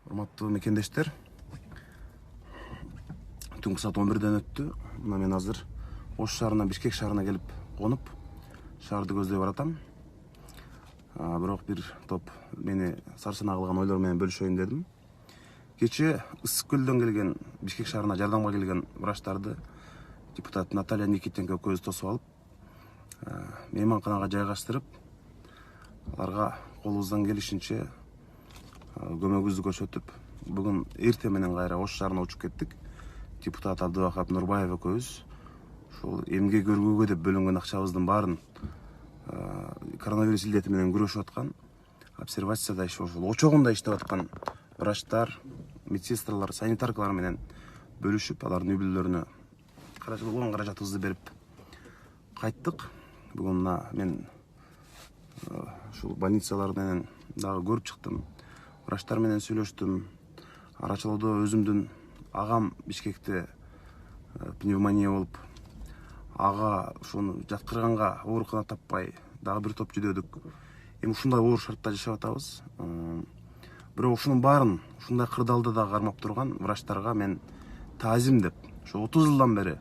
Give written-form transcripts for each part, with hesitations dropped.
Урматтуу мекендештер, түнкү саат 11-ден өттү. Мына мен азыр Ош шаарына, Бишкек шаарына келип конуп, шаарды көздөй баратам. Бирок бир топ мени сарсанаа кылган ойлор менен бөлүшөйүн дедим. Кече Ысык көлдөн келген, Бишкек шаарына жардамга келген врачтарды депутат Наталья Никитенко көз тосуп алып, мейманканага жайгаштырып, аларга колубуздан келишинче көмөгүбүздү көрсөтүп, бүгүн эртең менен кайра Ош шаарына учуп кеттик. Депутат Абдыбакап Нурбаев экөөбүз ушул эмгек көргүүгө деп бөлүнгөн акчабыздын баарын коронавирус илдети менен күрөшүп аткан, обсервацияда ошол очогунда иштеп аткан врачтар, медсестралар, санитаркалар менен бөлүшүп, алардын үй-бүлөлөрүнө болгон каражатыбызды берип кайттык. Бүгүн мен ушул больницалар менен дагы көрүп чыктым. Врачтар менен сүйлөштүм. Арачылоодо өзүмдүн агам Бишкекте пневмония болуп, ага ушуну жаткырганга оорукана таппай, дагы бир топ жүдөдүк. Эми ушундай оор шартта жашап атабыз. Бирок ушунун баарын ушундай кырдаалда да кармап турган врачтарга мен таазим деп, ушу 30 жылдан бери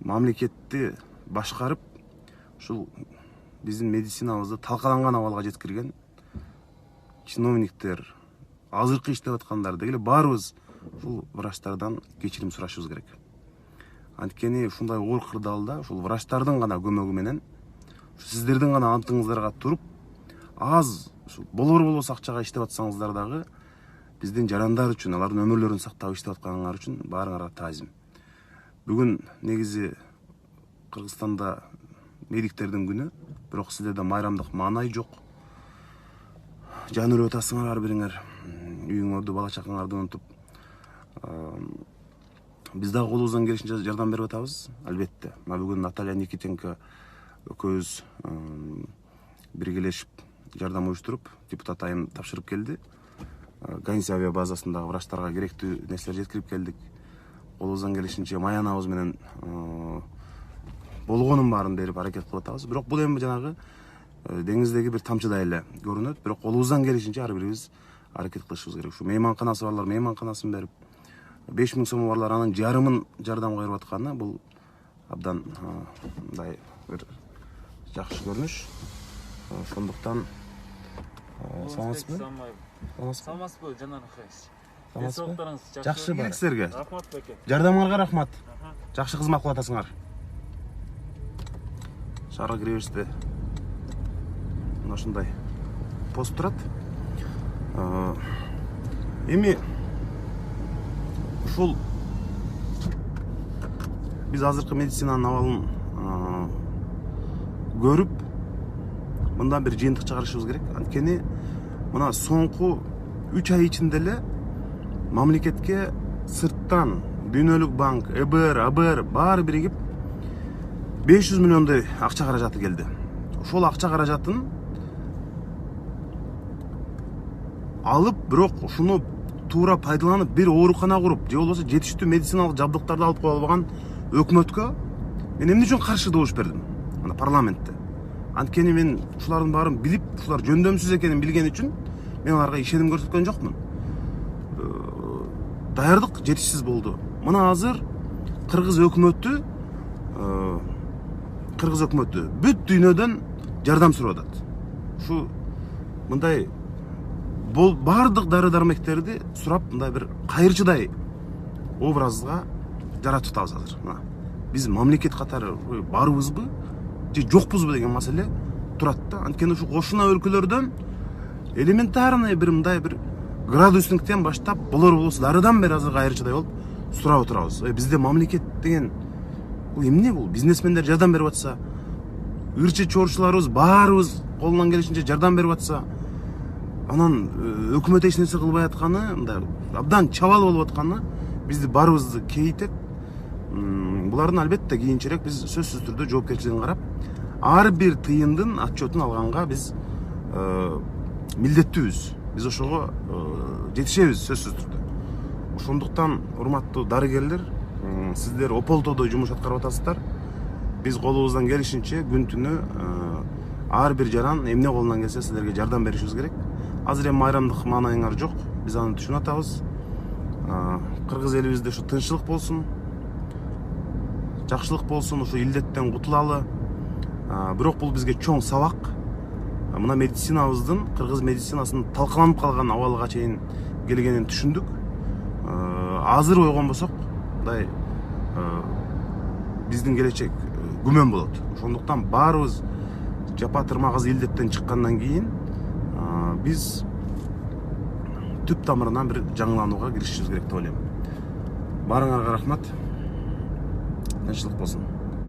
мамлекетти башкарып, ушул биздин медицинабызды талкаланган абалга жеткирген чиновниктер, азыркы иштеп аткандар дегеле баарыбыз ушул врачтардан кечирим сурашыбыз керек. Анткени ушундай оор кырдаалда ушул врачтардын гана көмөгү менен, сиздердин гана антыңыздарга туруп, аз ушул болбосо акчага иштеп атсаңыздар дагы биздин жарандар үчүн, алардын өмүрлөрүн сактап иштеп атканыңар үчүн баарыңарга таазим. Бүгүн негизи Кыргызстанда медиктердин күнү, бирок сиздерде майрамдык маанай жок. Жан өрүп атасыңар ар бириңер, үйүңөрдү, бала чакаңарды унутуп. Биз дагы колубуздан келишинче жардам берип атабыз, албетте. Бүгүн Наталья Никитенко экөөбүз биргелешип жардам уюштуруп, депутат айым тапшырып келди. Ганси авиа базасындагы врачтарга керектүү нерселер жеткирип келдик. Колубуздан келишинче маянабыз менен болгонун баарын берип аракет кылып атабыз. Бирок бул эми жанагы деңиздеги бир тамчыдай эле көрүнөт. Бирок колубуздан келишинче ар бирибиз аракет кылышыбыз керек. Ушу мейманканасы барлар мейманканасын берип, 5000 сом барлар анын жарымын жардамга берип атканы бул абдан мындай бир жакшы көрүнүш. Ошондуктан саламатсызбы? Саламатсызбы, Жанар Ахаевич. Денсаулыктарыңыз жакшы бар. Силерге Рахмат беке. жардамыңарга рахмат. Жакшы кызмат кылып атасыңар. Шаарга кире бериште мына ушундай пост турат. Эми ушул биз азыркы медицинанын абалын көрүп, мындан бир жыйынтык чыгарышыбыз керек. Анткени мына соңку 3 ай ичинде эле мамлекетке сырттан Дүйнөлүк банк, ЭБР, АБР баары биригип 500 миллиондой акча каражаты келди. Ошол акча каражатын алып, бирок ушуну туура пайдаланып, бир оорукана куруп, же болбосо жетиштүү медициналык жабдыктарды алып кое албаган өкмөткө мен эмне үчүн каршы добуш бердим ана парламентте. Анткени мен ушулардын баарын билип, ушулар жөндөмсүз экенин билген үчүн мен аларга ишеним көрсөткөн жокмун. Даярдык жетишсиз болду. Мына азыр Кыргыз өкмөтү бүт дүйнөдөн жардам сурап атат. Ушу мындай бардык дары-дармектерди сурап, мындай бир кайырчыдай образга жаратып атабыз азыр. Мына биз мамлекет катары барбызбы же жокпузбу деген маселе турат да. Анткени ушу кошуна өлкөлөрдөн элементарный бир мындай бир градусниктен баштап болбосо дарыдан бери азыр кайырчыдай болуп сурап отурабыз. Бизде мамлекет деген бул эмне бул? Бизнесмендер жардам берип атса, ырчы чорчуларыбыз баарыбыз колунан келишинче жардам берип атса, анан өкмөт эч нерсе кылбай атканы, мындай абдан чабал болуп атканы бизди баарыбызды кейитет. Булардын албетте кийинчерээк биз сөзсүз түрдө жоопкерчилигин карап, ар бир тыйындын отчетун алганга биз милдеттүүбүз. Биз ошого жетишебиз сөзсүз түрдө. Ошондуктан урматтуу дарыгерлер, сиздер ополтодой жумуш аткарып атасыздар. Биз колубуздан келишинче күн түнү ар бир жаран эмне колунан келсе сиздерге жардам беришибиз керек. Азыр эми майрамдык маанайыңар жок. Биз аны түшүнүп атабыз. Кыргыз элибизде ушу тынччылык болсун, жакшылык болсун, ушу илдеттен кутулалы. Бирок бул бизге чоң сабак. Мына медицинабыздын, кыргыз медицинасынын талкаланып калган абалга чейин келгенин түшүндүк. Азыр ойгонбосок, мындай биздин келечек күмөн болот. Ошондуктан баарыбыз жапа тырмагыз илдеттен чыккандан кийин биз түп тамырынан бир жаңыланууга киришибиз керек деп ойлойм. Баарыңарга рахмат. Тынччылык болсун.